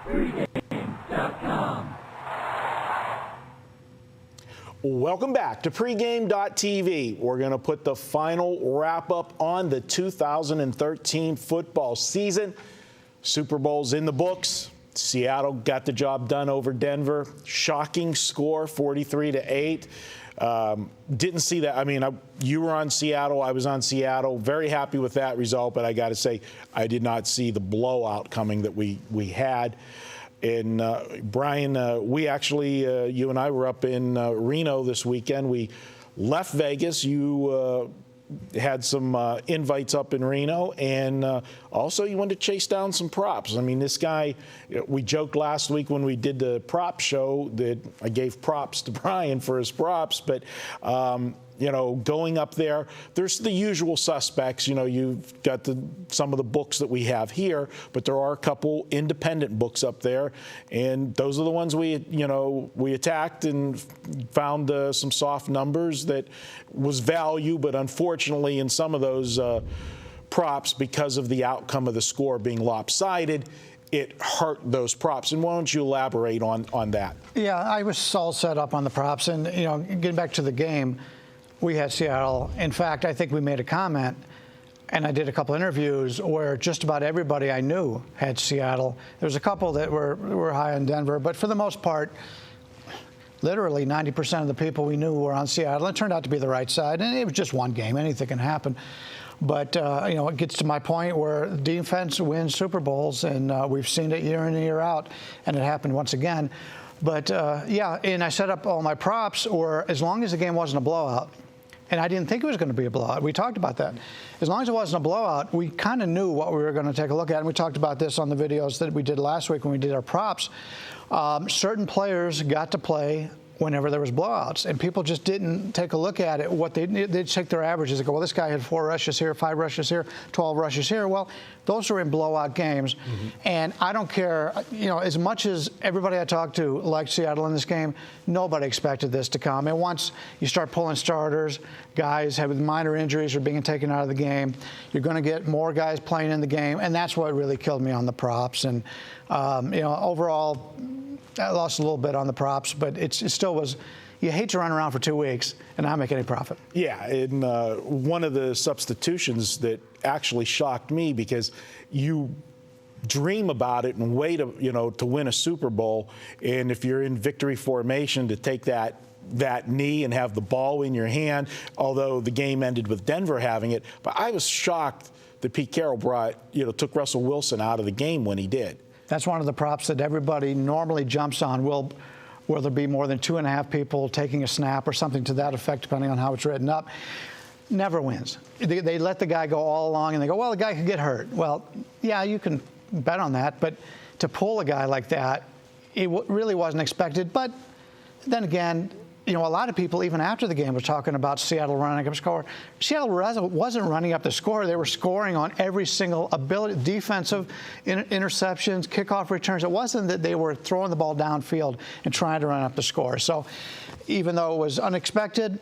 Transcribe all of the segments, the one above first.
Pregame.com. Welcome back to Pregame.tv. We're going to put the final wrap-up on the 2013 football season. Super Bowl's in the books. Seattle got the job done over Denver. Shocking score, 43-8. Didn't see that. I mean, you were on Seattle. I was on Seattle. Very happy with that result, but I got to say, I did not see the blowout coming that we had. And Bryan, we actually, you and I were up in Reno this weekend. We left Vegas. You had some invites up in Reno, and also you wanted to chase down some props. I mean, this guy, we joked last week when we did the prop show that I gave props to Bryan for his props, but you know, going up there, there's the usual suspects. You know, you've got some of the books that we have here, but there are a couple independent books up there, and those are the ones we attacked and found some soft numbers that was value, but unfortunately in some of those props, because of the outcome of the score being lopsided, it hurt those props. And why don't you elaborate on that? Yeah, I was all set up on the props, and you know, getting back to the game, we had Seattle. In fact, I think we made a comment, and I did a couple interviews where just about everybody I knew had Seattle. There was a couple that were high on Denver, but for the most part, literally 90% of the people we knew were on Seattle. It turned out to be the right side, and it was just one game. Anything can happen. But, you know, it gets to my point where defense wins Super Bowls, and we've seen it year in and year out, and it happened once again. But, yeah, and I set up all my props, or as long as the game wasn't a blowout, and I didn't think it was going to be a blowout. We talked about that. As long as it wasn't a blowout, we kind of knew what we were going to take a look at. And we talked about this on the videos that we did last week when we did our props. Certain players got to play whenever there was blowouts, and people just didn't take a look at it. What they'd take their averages and go, well, this guy had 4 rushes here, 5 rushes here, 12 rushes here. Well, those are in blowout games, and I don't care. You know, as much as everybody I talked to liked Seattle in this game, nobody expected this to come. And once you start pulling starters, guys with minor injuries are being taken out of the game, you're going to get more guys playing in the game, and that's what really killed me on the props. And you know, overall, I lost a little bit on the props, but it still was. You hate to run around for 2 weeks and not make any profit. Yeah, and one of the substitutions that actually shocked me, because you dream about it and wait, to win a Super Bowl, and if you're in victory formation, to take that knee and have the ball in your hand, although the game ended with Denver having it. But I was shocked that Pete Carroll took Russell Wilson out of the game when he did. That's one of the props that everybody normally jumps on. Will there be more than 2.5 people taking a snap or something to that effect, depending on how it's written up? Never wins. They let the guy go all along, and they go, well, the guy could get hurt. Well, yeah, you can bet on that, but to pull a guy like that, it really wasn't expected. But then again, you know, a lot of people, even after the game, was talking about Seattle running up a score. Seattle wasn't running up the score. They were scoring on every single ability, defensive interceptions, kickoff returns. It wasn't that they were throwing the ball downfield and trying to run up the score. So even though it was unexpected,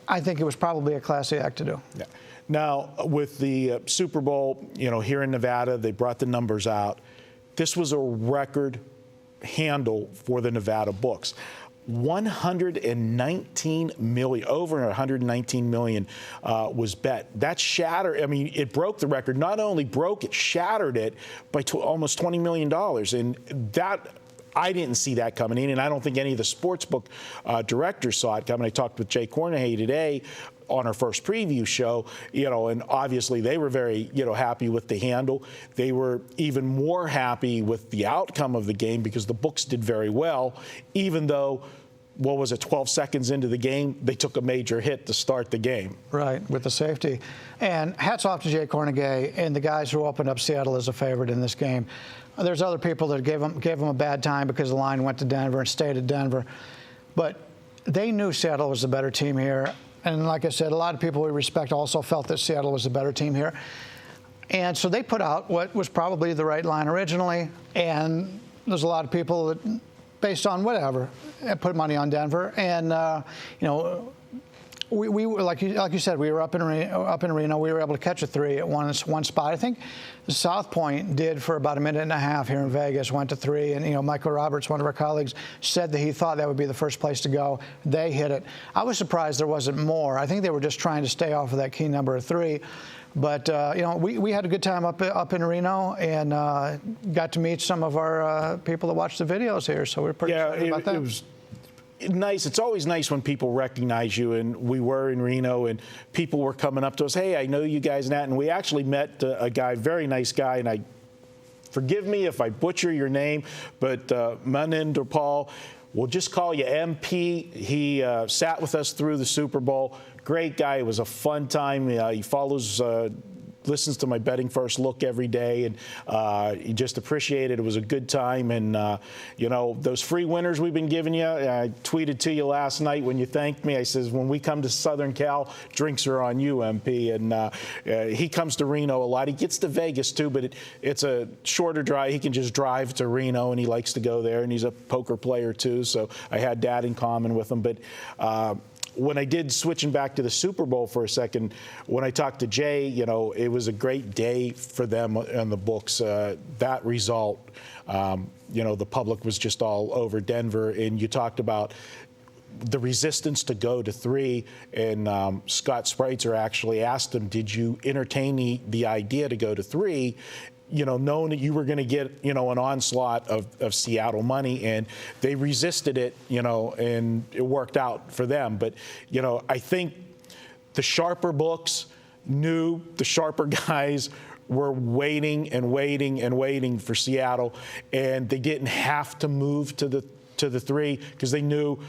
I think it was probably a classy act to do. Yeah. Now, with the Super Bowl, here in Nevada, they brought the numbers out. This was a record handle for the Nevada books. 119 million, over 119 million was bet. That shattered, it broke the record. Not only broke it, shattered it by almost $20 million. And that, I didn't see that coming in, and I don't think any of the sportsbook directors saw it coming. I talked with Jay Cornahay today on our first preview show, and obviously they were very, happy with the handle. They were even more happy with the outcome of the game because the books did very well, even though, 12 seconds into the game, they took a major hit to start the game. Right, with the safety. And hats off to Jay Cornahay and the guys who opened up Seattle as a favorite in this game. There's other people that gave them a bad time because the line went to Denver and stayed at Denver. But they knew Seattle was the better team here. And like I said, a lot of people we respect also felt that Seattle was the better team here. And so they put out what was probably the right line originally. And there's a lot of people that, based on whatever, put money on Denver. And, We were, like you said, we were up in Reno. We were able to catch a 3 at one spot. I think South Point did for about a minute and a half here in Vegas, went to 3. And, Michael Roberts, one of our colleagues, said that he thought that would be the first place to go. They hit it. I was surprised there wasn't more. I think they were just trying to stay off of that key number of 3. But, we had a good time up in Reno and got to meet some of our people that watched the videos here. So we're pretty excited about that. It was nice. It's always nice when people recognize you, and we were in Reno, and people were coming up to us, hey, I know you guys and that, and we actually met a guy, very nice guy, and forgive me if I butcher your name, but Maninder Paul, we'll just call you MP. He sat with us through the Super Bowl. Great guy. It was a fun time. He listens to my Betting First Look every day, and he just appreciated it. It was a good time. And, those free winners we've been giving you, I tweeted to you last night when you thanked me. I says, when we come to Southern Cal, drinks are on you, MP. And he comes to Reno a lot. He gets to Vegas, too, but it's a shorter drive. He can just drive to Reno, and he likes to go there. And he's a poker player, too, so I had that in common with him. But when I did switching back to the Super Bowl for a second, when I talked to Jay, it was a great day for them on the books. That result, the public was just all over Denver. And you talked about the resistance to go to 3. And Scott Spreitzer actually asked him, did you entertain the idea to go to 3? Knowing that you were going to get, an onslaught of Seattle money, and they resisted it, and it worked out for them. But, I think the sharper books knew the sharper guys were waiting and waiting and waiting for Seattle, and they didn't have to move to the 3 because they knew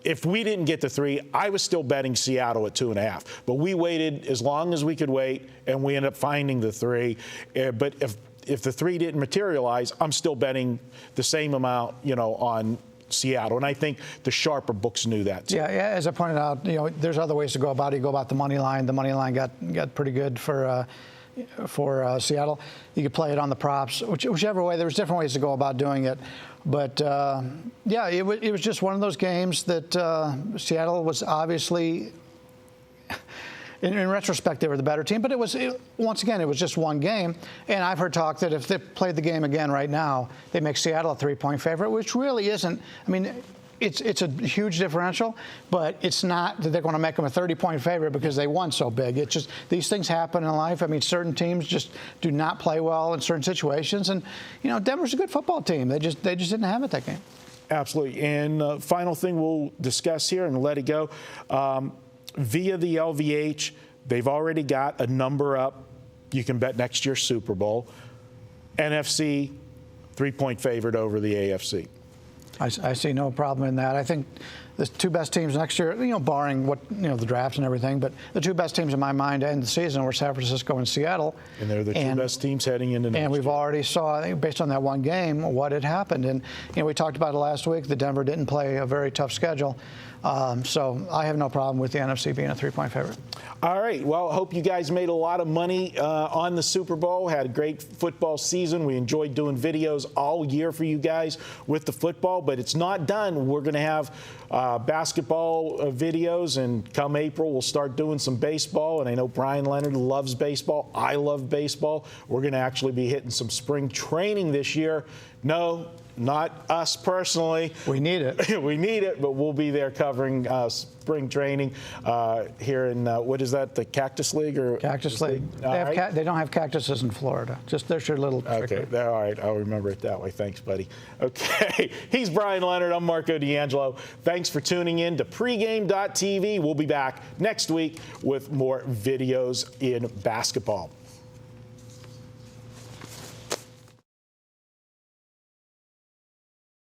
if we didn't get the 3, I was still betting Seattle at 2.5. But we waited as long as we could wait, and we ended up finding the 3. But if the 3 didn't materialize, I'm still betting the same amount, on Seattle. And I think the sharper books knew that too. Yeah, as I pointed out, there's other ways to go about it. You go about the money line. The money line got pretty good for Seattle. You could play it on the props, whichever way. There was different ways to go about doing it. But, it was just one of those games that Seattle was obviously, in retrospect, they were the better team. But once again, it was just one game. And I've heard talk that if they played the game again right now, they make Seattle a 3-point favorite, which really isn't. I mean, it's a huge differential, but it's not that they're going to make them a 30-point favorite because they won so big. It's just these things happen in life. I mean, certain teams just do not play well in certain situations, and Denver's a good football team. They just didn't have it that game. Absolutely. And final thing we'll discuss here and let it go. Via the LVH, they've already got a number up. You can bet next year's Super Bowl. NFC 3-point favorite over the AFC. I see no problem in that. I think the 2 best teams next year, barring what the drafts and everything, but the 2 best teams in my mind to end the season were San Francisco and Seattle. And they're the 2 best teams heading into next year. And we've already saw, based on that one game, what had happened. And we talked about it last week. The Denver didn't play a very tough schedule. So I have no problem with the NFC being a 3-point favorite. All right. Well, I hope you guys made a lot of money on the Super Bowl. Had a great football season. We enjoyed doing videos all year for you guys with the football, but it's not done. We're going to have basketball videos, and come April, we'll start doing some baseball. And I know Bryan Leonard loves baseball. I love baseball. We're going to actually be hitting some spring training this year. No, not us personally. We need it. We need it, but we'll be there covering spring training here in, what is that, the Cactus League? Cactus League. They don't have cactuses in Florida. Just there's your little trick. Okay, all right. I'll remember it that way. Thanks, buddy. Okay, he's Bryan Leonard. I'm Marco D'Angelo. Thanks for tuning in to pregame.tv. We'll be back next week with more videos in basketball.